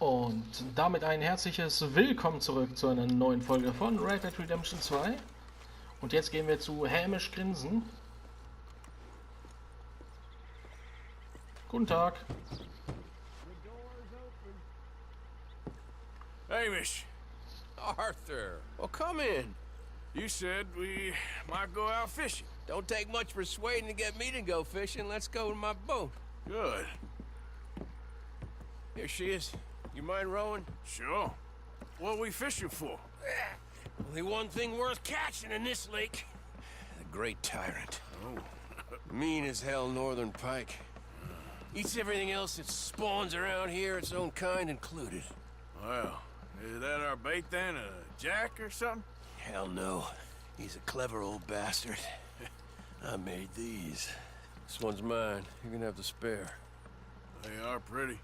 Und damit ein herzliches Willkommen zurück zu einer neuen Folge von Red Dead Redemption 2. Und jetzt gehen wir zu Hamish Grinsen. Guten Tag. Hamish. Arthur, well, come in. You said we might go out fishing. Don't take much persuading to get me to go fishing. Let's go to my boat. Good. Here she is. You mind rowing? Sure. What are we fishing for? Only one thing worth catching in this lake. The Great Tyrant. Oh. Mean as hell northern pike. Eats everything else that spawns around here, its own kind included. Well, is that our bait then? A jack or something? Hell no. He's a clever old bastard. I made these. This one's mine. You're gonna have to spare. They are pretty.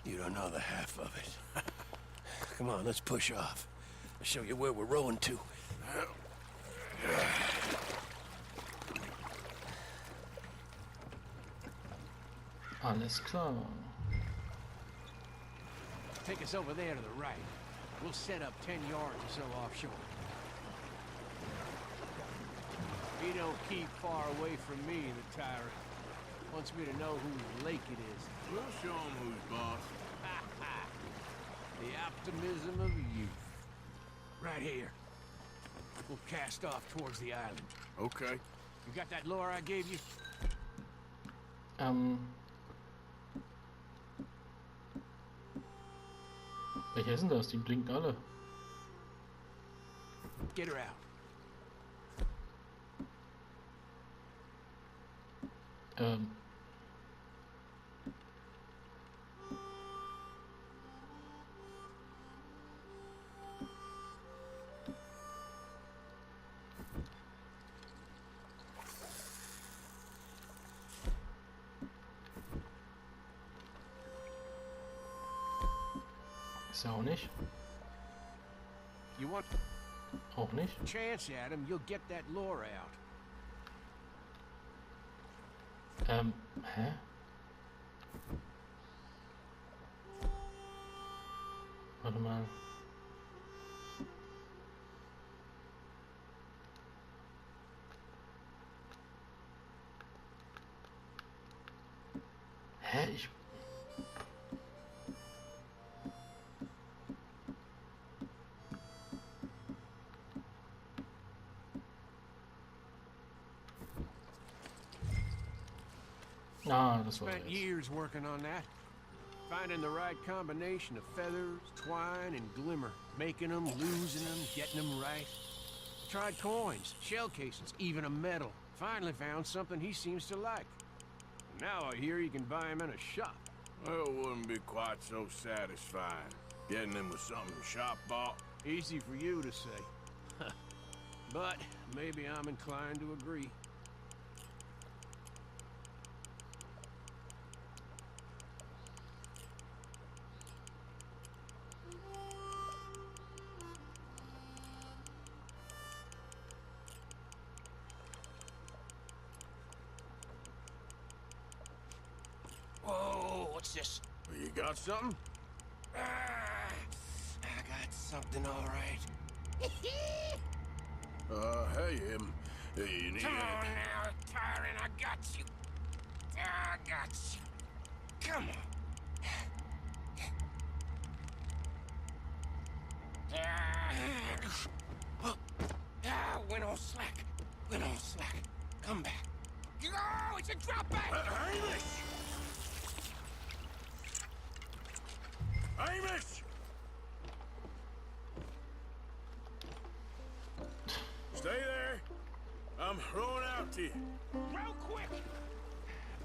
You don't know the half of it. Come on, let's push off. I'll show you where we're rowing to. Alles klar. Take us over there to the right. We'll set up 10 yards or so offshore. He don't keep far away from me, the tyrant. Wants me to know whose lake it is. We'll show him who's boss. The optimism of youth. Right here. We'll cast off towards the island. Okay. You got that lure I gave you? Welche sind das? Die blinken alle. Get her out. Ist ja auch nicht. You want Auch nicht. a chance at him, you'll get that lure out. Hä? Warte mal. Hä? Ich... Ah, das war Spent jetzt. years working on that. Finding the right combination of feathers, twine, and glimmer. Making them, losing them, getting them right. Tried coins, shell casings, even a medal. Finally found something he seems to like. Now I hear you can buy him in a shop. Well, it wouldn't be quite so satisfying. Getting him with something the shop bought. Easy for you to say. But maybe I'm inclined to agree. Whoa, what's this? You got something? I got something all right. Hey, him. You need Come it. on now, tyrant, I got you. I got you. Come on. Went on slack. Went on slack. Come back. Oh, it's a drop back. Hamish! Hamish! Stay there. I'm throwing out to you. Real quick.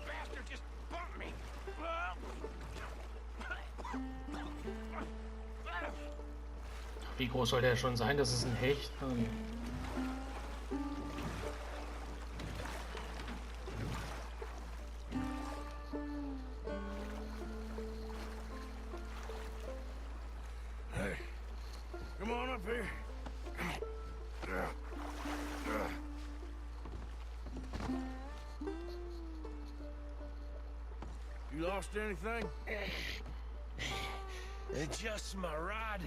Bastard just bumped me. Wie groß soll der schon sein? Das ist ein Hecht. Hey, come on up here. You lost anything? Adjust my rod.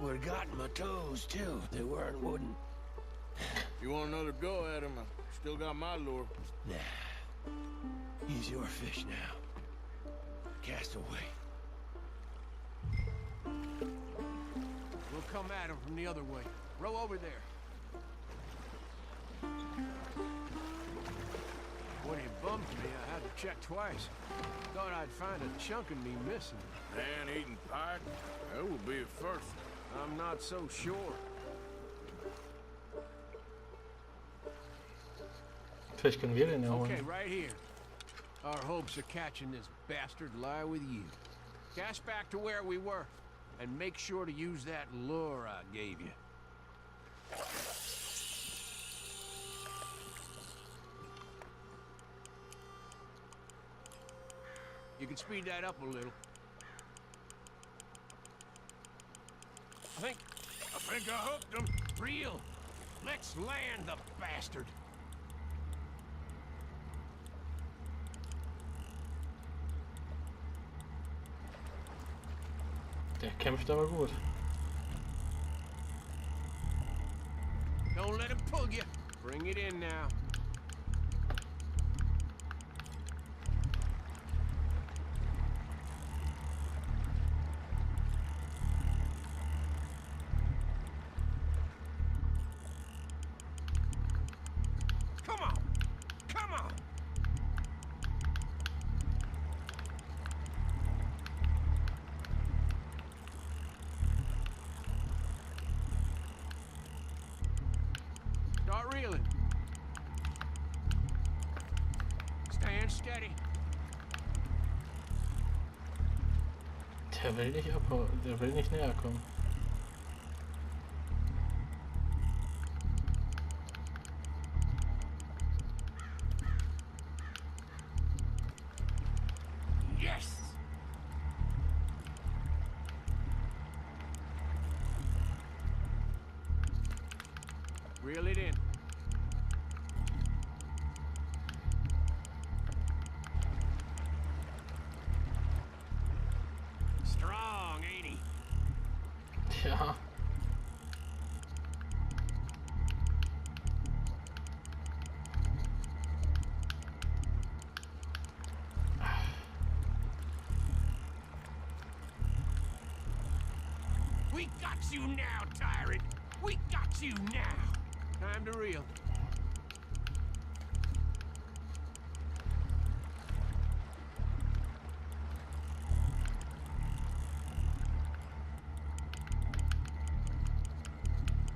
Would've gotten my toes, too. They weren't wooden. You want another go at him? I still got my lure. Nah. He's your fish now. Cast away. We'll come at him from the other way. Row over there. When he bumped me, I had to check twice. Thought I'd find a chunk of me missing. Man-eating pike? That will be a first. I'm not so sure. Vielleicht können wir den ja Okay, holen. right here. Our hopes of catching this bastard lie with you. Cast back to where we were, and make sure to use that lure I gave you. You can speed that up a little. I think I hooked him. Reel. Let's land the bastard. Der kämpft aber gut. Don't let him pull you. Bring it in now. Come on. Come on. Start reeling. Stand steady. Der will nicht abhauen. Der will nicht näher kommen. Yes! Reel it in. Strong, ain't he? Ja. We got you now, tyrant! We got you now! Time to reel.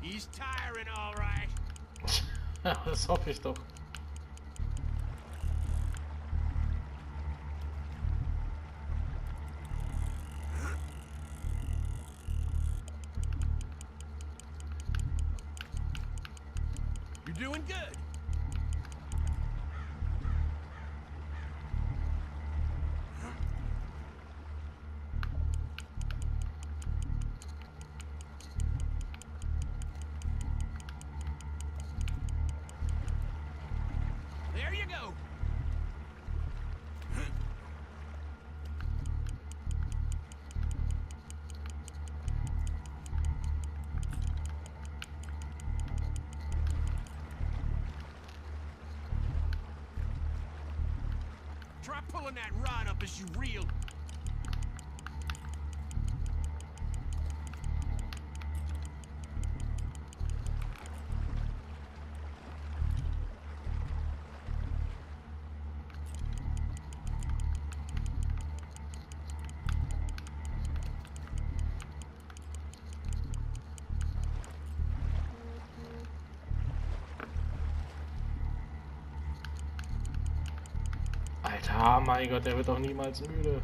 He's tiring, all right. Ja, das hoffe ich doch. You're doing good. There you go. Try pulling that rod up as you reel. Alter, mein Gott, der wird doch niemals müde.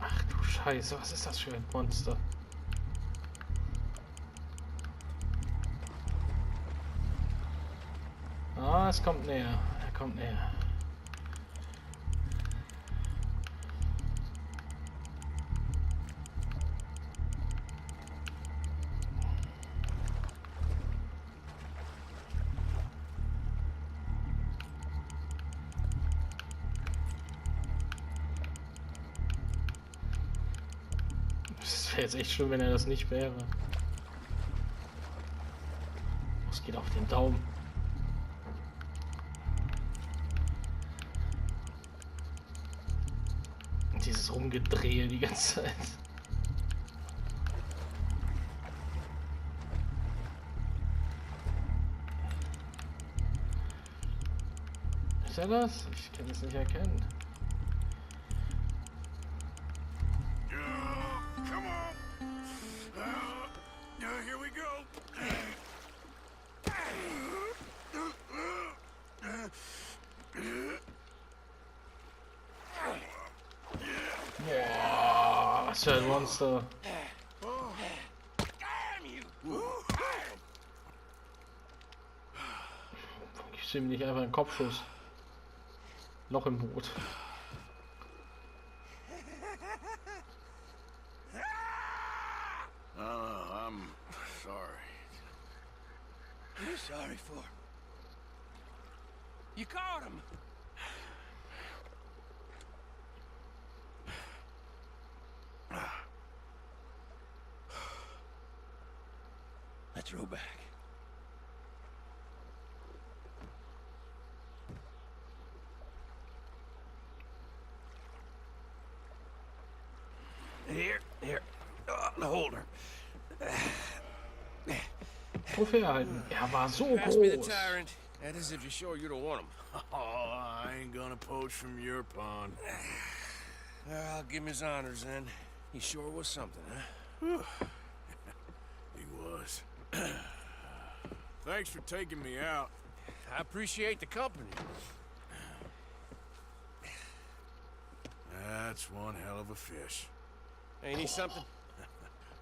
Ach du Scheiße, was ist das für ein Monster? es kommt näher. Er kommt näher. Es wäre jetzt echt schön, wenn er das nicht wäre. Es geht auf den Daumen. Und dieses Rumgedrehe die ganze Zeit. Ist er das? Ich kann es nicht erkennen. Come on. Here we go. Boah, was für ein Monster. Ich ihm nicht einfach einen Kopfschuss. Loch im Boot. I'm sorry. What are you sorry for? You caught him. Let's row back. Here. Hold her. Trophäe erhalten. Er war so Pass me the groß. tyrant. That is if you're sure you don't want him. Oh, I ain't gonna poach from your pond. I'll give him his honors then. He sure was something, huh? He was. Thanks for taking me out. I appreciate the company. That's one hell of a fish. Ain't he something?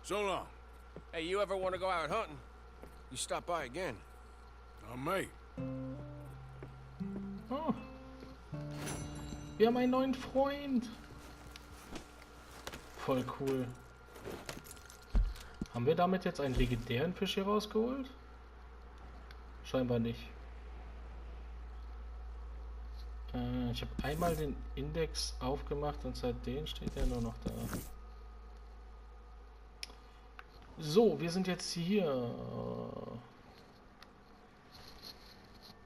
So long. Hey, you ever want to go out hunting? You stop by again. On me. Oh. Wir haben einen neuen Freund. Voll cool. Haben wir damit jetzt einen legendären Fisch hier rausgeholt? Scheinbar nicht. Ich habe einmal den Index aufgemacht und seitdem steht er nur noch da. So, wir sind jetzt hier.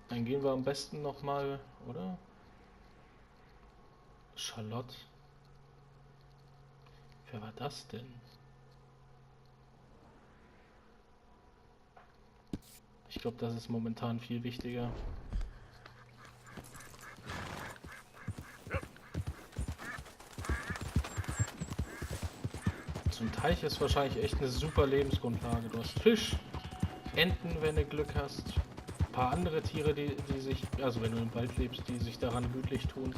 Dann gehen wir am besten nochmal, oder? Charlotte. Wer war das denn? Ich glaube, das ist momentan viel wichtiger. So ein Teich ist wahrscheinlich echt eine super Lebensgrundlage. Du hast Fisch, Enten, wenn du Glück hast. Ein paar andere Tiere, die sich, also wenn du im Wald lebst, die sich daran gütlich tun.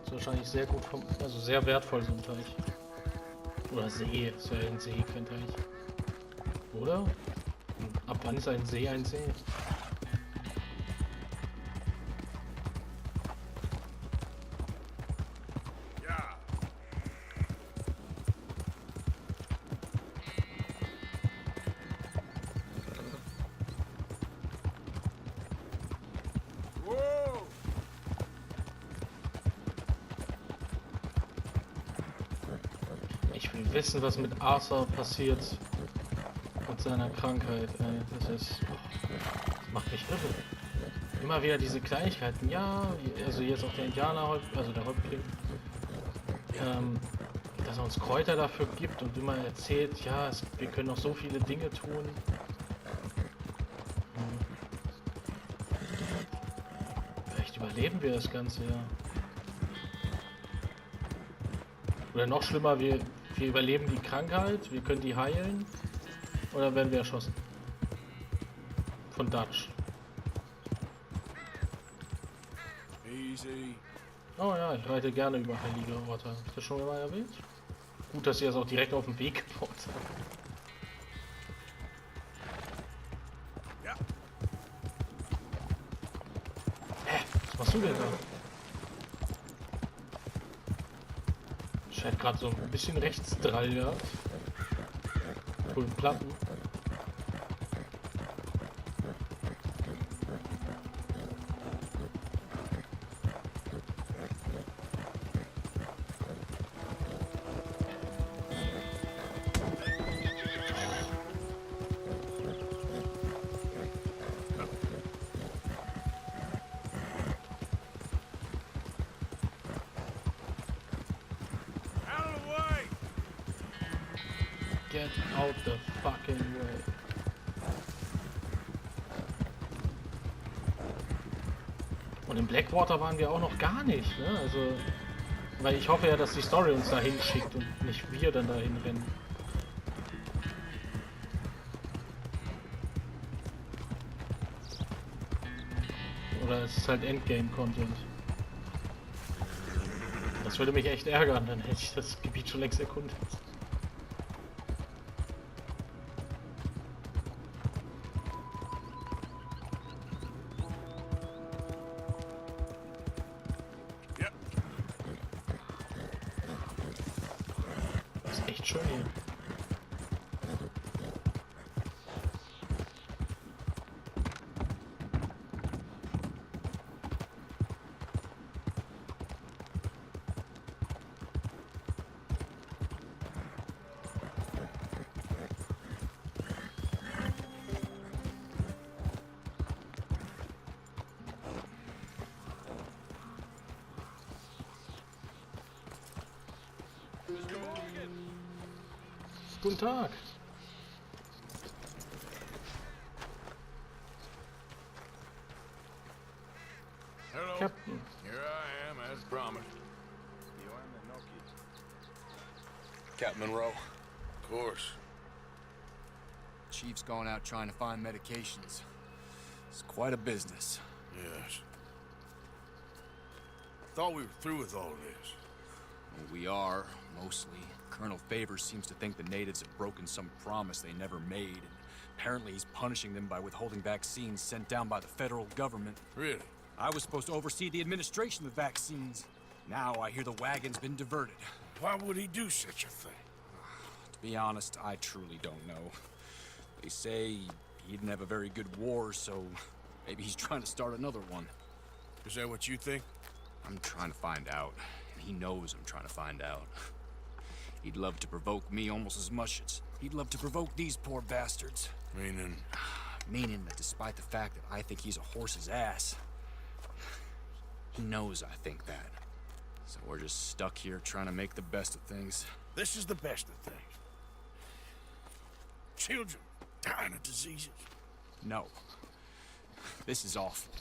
Ist wahrscheinlich sehr gut, also sehr wertvoll so ein Teich. Oder See, ist ja ein See, kein Teich. Oder? Und ab wann ist ein See ein See? Ja. Whoa. Ich will wissen, was mit Arthur passiert. Mit seiner Krankheit, ey. Das macht mich irre. Immer wieder diese Kleinigkeiten. Ja, also jetzt auch der Indianer, also der Häuptling. Dass er uns Kräuter dafür gibt und immer erzählt, ja, wir können noch so viele Dinge tun. Vielleicht überleben wir das Ganze, ja. Oder noch schlimmer, wir überleben die Krankheit, wir können die heilen. Oder werden wir erschossen? Von Dutch. Easy. Oh ja, ich reite gerne über heilige Orte. Hab ich das schon mal erwähnt? Gut, dass ihr das auch direkt auf dem Weg gebaut habt. du denn da? Scheint gerade so ein bisschen Rechtsdrall, ja. Coolen Platten. Out of the way! Get out the fucking way. Und in Blackwater waren wir auch noch gar nicht, ne? Also, weil ich hoffe ja, dass die Story uns dahin schickt und nicht wir dann dahin rennen. Oder es ist halt Endgame-Content. Das würde mich echt ärgern, dann hätte ich das Gebiet schon längst erkundet. Yep. Das ist echt schön hier. Guten Tag. Hello. Captain. Here I am, as promised. Captain Monroe. Of course. Chief's going out trying to find medications. It's quite a business. Yes. Thought we were through with all this. Well, we are, mostly. Colonel Favors seems to think the natives have broken some promise they never made, and apparently he's punishing them by withholding vaccines sent down by the federal government. Really? I was supposed to oversee the administration of the vaccines. Now I hear the wagon's been diverted. Why would he do such a thing? To be honest, I truly don't know. They say he didn't have a very good war, so maybe he's trying to start another one. Is that what you think? I'm trying to find out, and he knows I'm trying to find out. He'd love to provoke me almost as much as he'd love to provoke these poor bastards. Meaning? Meaning that despite the fact that I think he's a horse's ass, he knows I think that. So we're just stuck here trying to make the best of things. This is the best of things. Children dying of diseases. No. This is awful.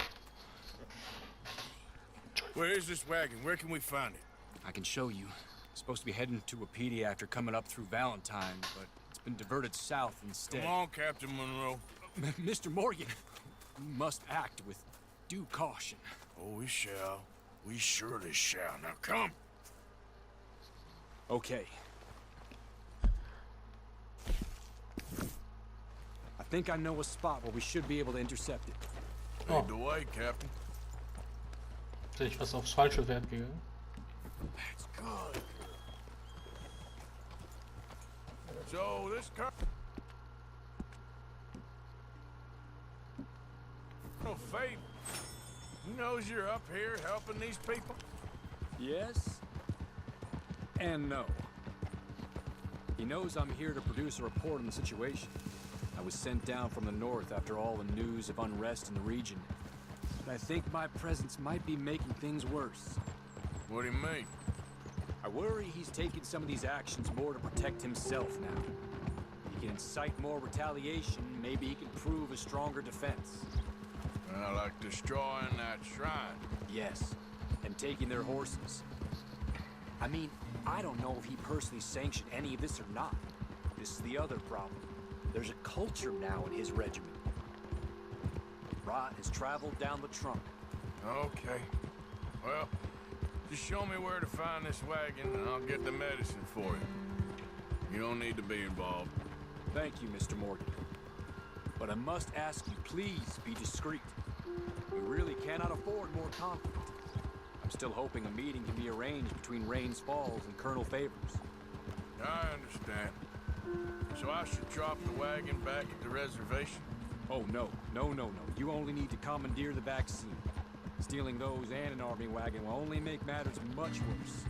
Where is this wagon? Where can we find it? I can show you. Supposed to be heading to a PD after coming up through Valentine, but it's been diverted south instead. Come on, Captain Monroe. Mr. Morgan, you must act with due caution. Oh, we shall. We surely shall. Now come. Okay. I think I know a spot where we should be able to intercept it. Lead the way, Captain. Bin ich was aufs falsche Wert gegangen? That's good. So this car. Oh, Faith. He knows you're up here helping these people. Yes and no. He knows I'm here to produce a report on the situation. I was sent down from the north after all the news of unrest in the region. But I think my presence might be making things worse. What do you mean? I worry he's taking some of these actions more to protect himself now. He can incite more retaliation, maybe he can prove a stronger defense. Like destroying that shrine. Yes, and taking their horses. I mean, I don't know if he personally sanctioned any of this or not. This is the other problem. There's a culture now in his regiment. Rot has traveled down the trunk. Okay. Well, just show me where to find this wagon and I'll get the medicine for you. You don't need to be involved. Thank you, Mr. Morgan. But I must ask you, please be discreet. We really cannot afford more conflict. I'm still hoping a meeting can be arranged between Rains Falls and Colonel Favors. I understand. So I should drop the wagon back at the reservation? Oh, no. No. You only need to commandeer the vaccine. Stealing those and an army wagon will only make matters much worse.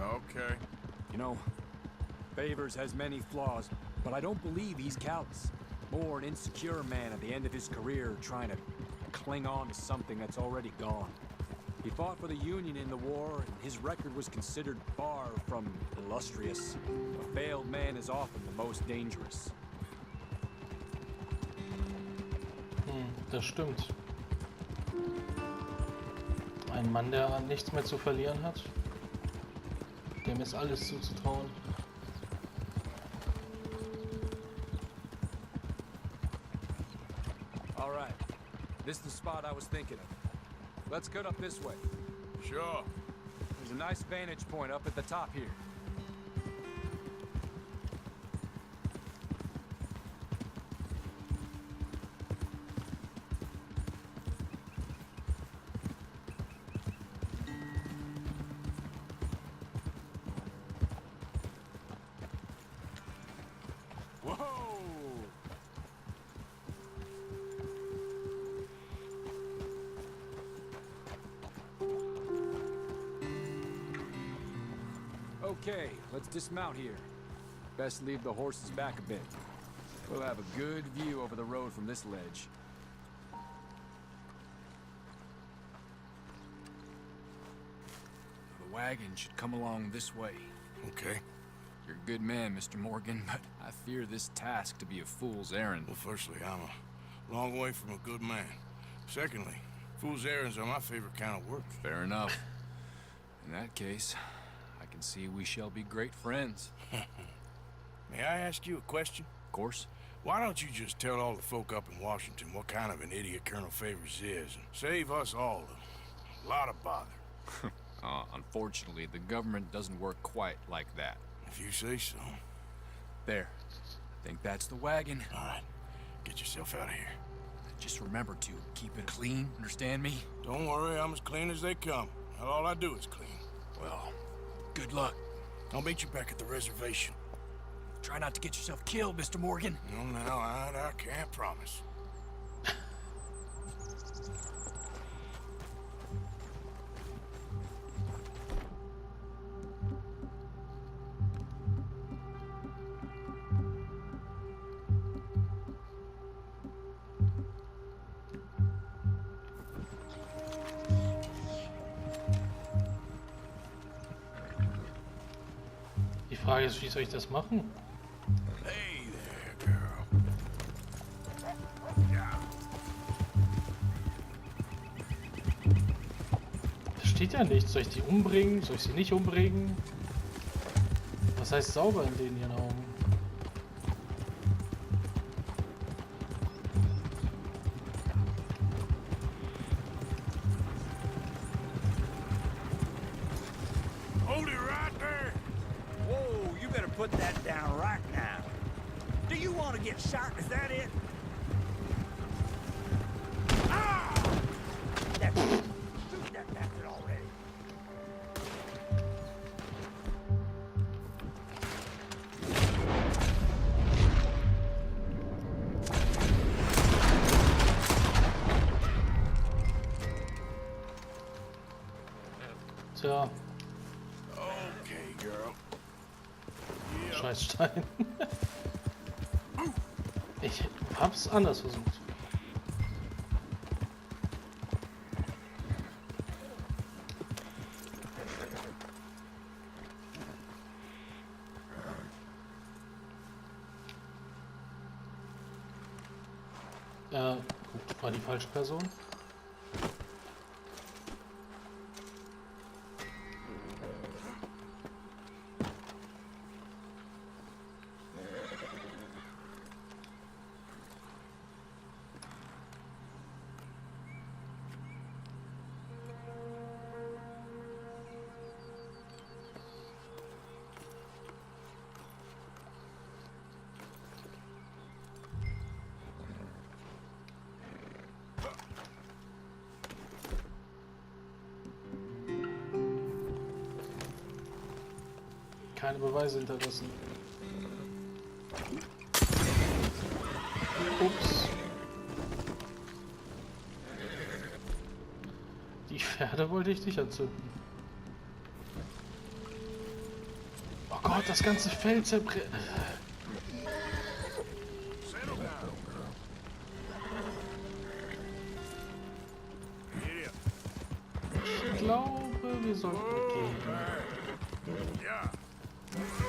Okay. You know, Favors has many flaws, but I don't believe he's callous. More an insecure man at the end of his career trying to cling on to something that's already gone. He fought for the Union in the war, and his record was considered far from illustrious. A failed man is often the most dangerous. Das stimmt. Ein Mann, der nichts mehr zu verlieren hat, dem ist alles zuzutrauen. All right, this is the spot I was thinking of. Let's cut up this way. Sure. There's a nice vantage point up at the top here. Whoa! Okay, let's dismount here. Best leave the horses back a bit. We'll have a good view over the road from this ledge. The wagon should come along this way. Okay. You're a good man, Mr. Morgan, but I fear this task to be a fool's errand. Well, firstly, I'm a long way from a good man. Secondly, fool's errands are my favorite kind of work. Fair enough. In that case, I can see we shall be great friends. May I ask you a question? Of course. Why don't you just tell all the folk up in Washington what kind of an idiot Colonel Favors is, and save us all a lot of bother? Unfortunately, the government doesn't work quite like that. If you say so. There. I think that's the wagon. All right. Get yourself out of here. Just remember to keep it clean, understand me? Don't worry, I'm as clean as they come. All I do is clean. Well, good luck. I'll meet you back at the reservation. Try not to get yourself killed, Mr. Morgan. No, no, I can't promise. Die Frage ist, wie soll ich das machen? Hey there, girl. Yeah. Da steht ja nichts. Soll ich die umbringen? Soll ich sie nicht umbringen? Was heißt sauber in den ihren Augen? Hold it right there. Whoa, you better put that down right now. Do you want to get shot? Is that it? Ah! That's it. Shoot that bastard already. Tja, Okay, girl. Yeah. scheiß Stein. Ich hab's anders versucht. Gut, war die falsche Person. keine Beweise hinterlassen. Ups. Die Pferde wollte ich nicht anzünden. Oh Gott, das ganze Feld zerbrennt. Settle down. Idiot. Ich glaube, wir sollten weggehen. Ja. Easy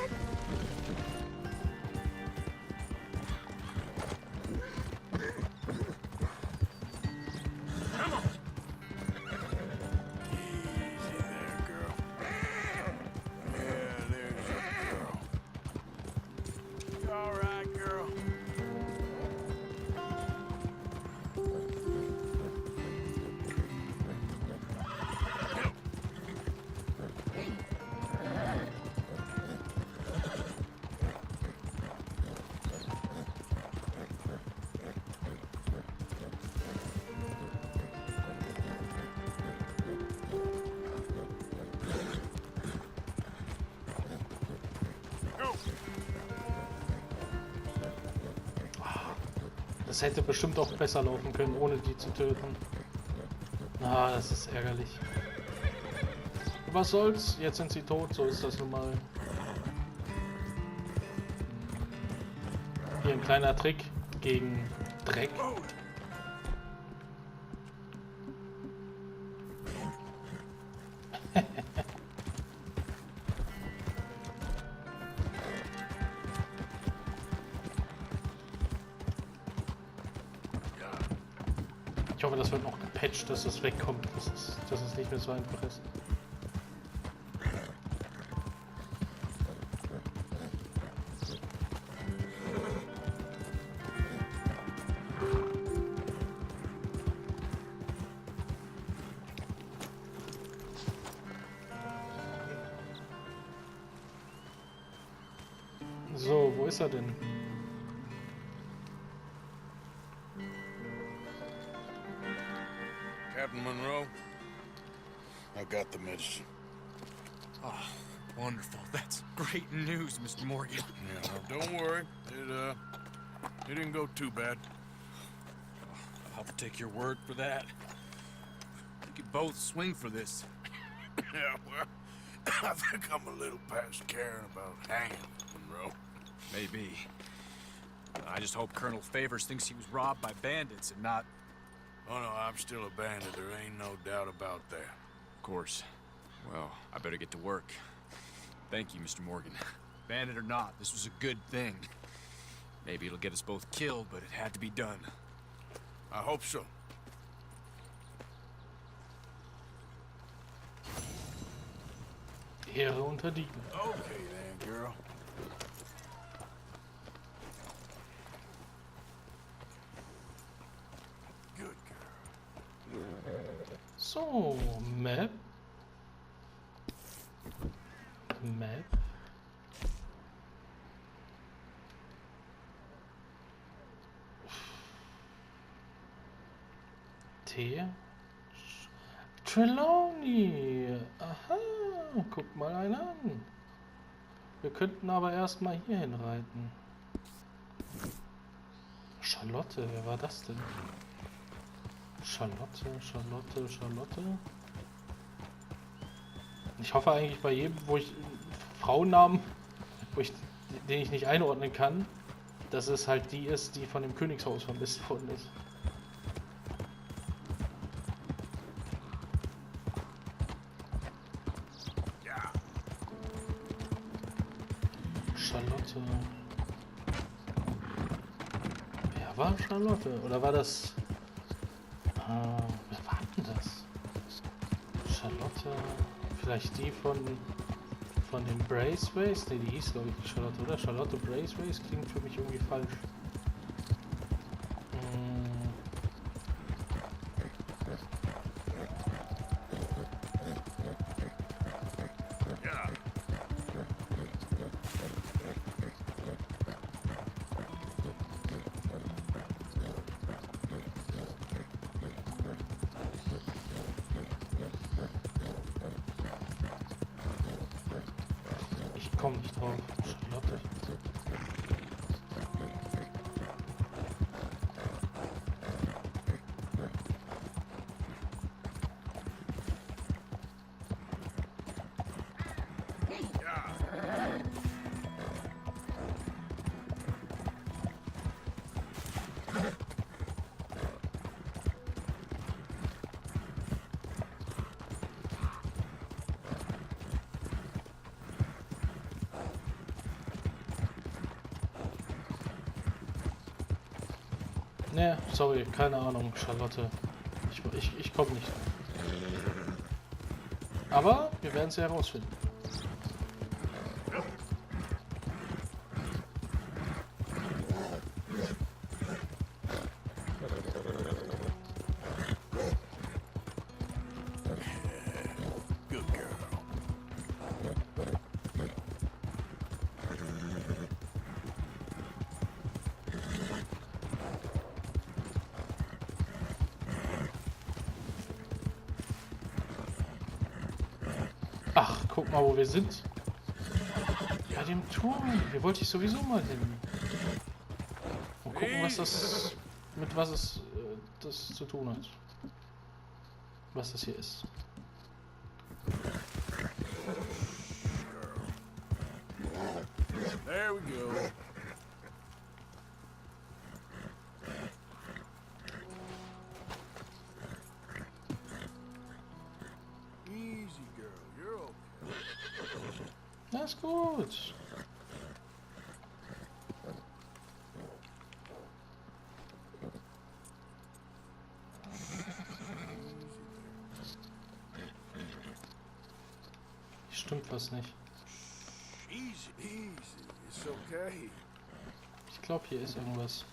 there, girl. Yeah, there's your girl. You all right, girl? Go. Das hätte bestimmt auch besser laufen können, ohne die zu töten. Ah, das ist ärgerlich. Was soll's? Jetzt sind sie tot, so ist das nun mal. Hier ein kleiner Trick gegen Dreck. Ich hoffe, das wird noch gepatcht, dass das wegkommt, dass es nicht mehr so einfach ist. So, wo ist er denn? Captain Monroe, I got the medicine. Oh, wonderful. That's great news, Mr. Morgan. Yeah, now don't worry. It didn't go too bad. I'll have to take your word for that. We could both swing for this. Yeah, well, I think I'm a little past caring about hanging, Monroe. Maybe. I just hope Colonel Favors thinks he was robbed by bandits and not... Oh no, I'm still a bandit. There ain't no doubt about that. Of course. Well, I better get to work. Thank you, Mr. Morgan. Bandit or not, this was a good thing. Maybe it'll get us both killed, but it had to be done. I hope so. Ehre unterliegen. Okay then, girl. Good girl. So, Map. Map. T. Trelawney. Aha, guck mal einen an. Wir könnten aber erstmal hier hinreiten. Charlotte, wer war das denn? Charlotte. Ich hoffe eigentlich bei jedem, wo ich Frauennamen, den ich nicht einordnen kann, dass es halt die ist, die von dem Königshaus vermisst worden ist. Ja. Charlotte. Wer war Charlotte? Oder war das... wer war denn das? Charlotte... Vielleicht die von den Braceways? Ne, die hieß glaube ich Charlotte, oder? Charlotte Braceways klingt für mich irgendwie falsch. Ja. komm nicht drauf. Charlotte. Ne, sorry, keine Ahnung, Charlotte. Ich komme nicht. Aber wir werden es ja herausfinden. Good girl. Ach, guck mal, wo wir sind. Bei dem Turm. Hier wollte ich sowieso mal hin. Und gucken, was das, mit was es das zu tun hat. Was das hier ist. There we go. Easy, girl. You're okay. Na, ist gut. Stimmt was nicht. Easy, easy. It's okay. Ich glaube, hier ist irgendwas.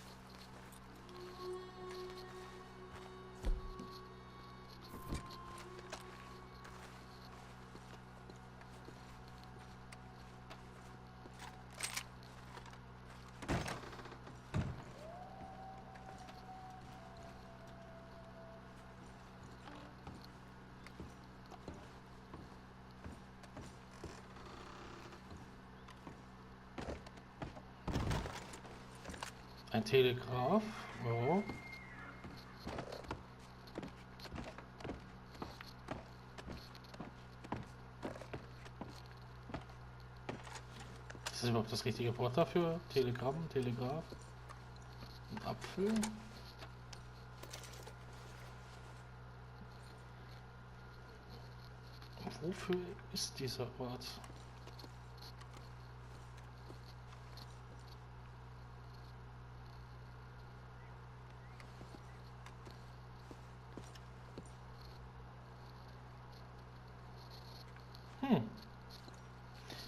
Ein Telegraph. Oh. Ist das überhaupt das richtige Wort dafür? Telegramm, Telegraph. Ein Apfel. Wofür ist dieser Ort?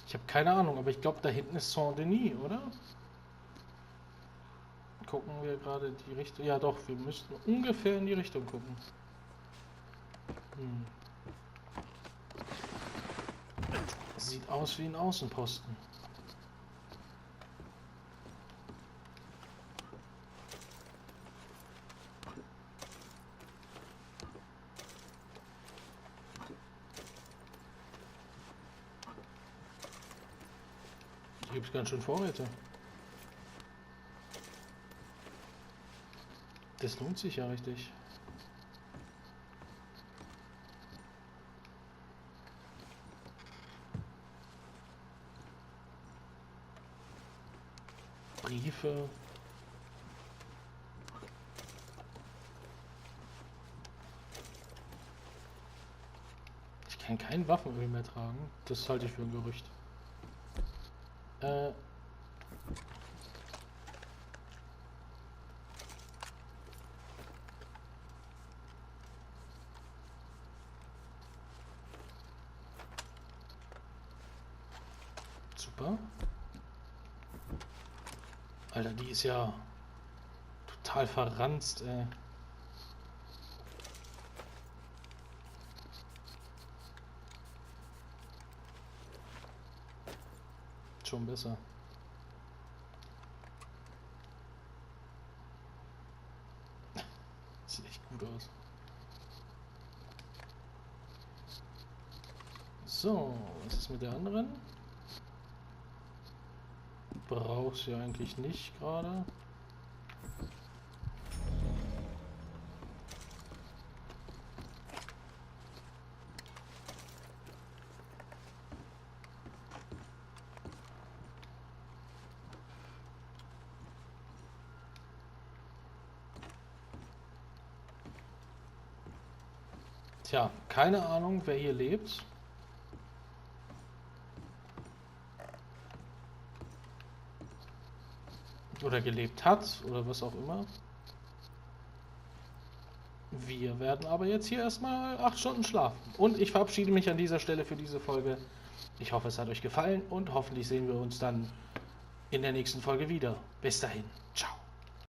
Ich habe keine Ahnung, aber ich glaube, da hinten ist Saint-Denis, oder? Gucken wir gerade die Richtung. Ja doch, wir müssten ungefähr in die Richtung gucken. Sieht aus wie ein Außenposten. Hier gibt es ganz schön Vorräte. Das lohnt sich ja richtig. Briefe. Ich kann kein Waffenöl mehr tragen. Das halte ich für ein Gerücht. Super. Alter, die ist ja total verranzt, ey. Schon besser. Sieht echt gut aus. So, was ist mit der anderen? brauche sie eigentlich nicht gerade. Tja, keine Ahnung, wer hier lebt. Oder gelebt hat, oder was auch immer. Wir werden aber jetzt hier erstmal 8 Stunden schlafen. Und ich verabschiede mich an dieser Stelle für diese Folge. Ich hoffe, es hat euch gefallen und hoffentlich sehen wir uns dann in der nächsten Folge wieder. Bis dahin. Ciao.